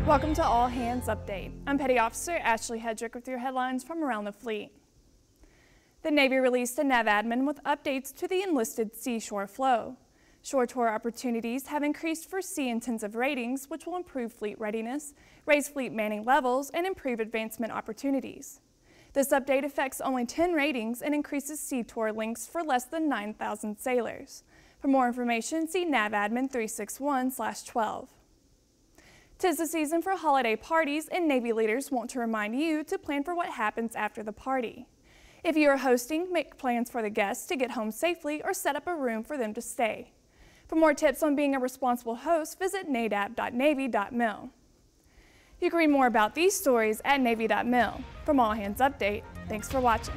Welcome to All Hands Update. I'm Petty Officer Ashley Hedrick with your headlines from around the fleet. The Navy released a nav admin with updates to the Enlisted seashore flow. Shore tour opportunities have increased for sea-intensive ratings, which will improve fleet readiness, raise fleet manning levels, and improve advancement opportunities. This update affects only 10 ratings and increases sea tour links for less than 9,000 sailors. For more information, see NavAdmin 361/12. 'Tis the season for holiday parties, and Navy leaders want to remind you to plan for what happens after the party. If you are hosting, make plans for the guests to get home safely or set up a room for them to stay. For more tips on being a responsible host, visit nadap.navy.mil. You can read more about these stories at navy.mil. From All Hands Update, thanks for watching.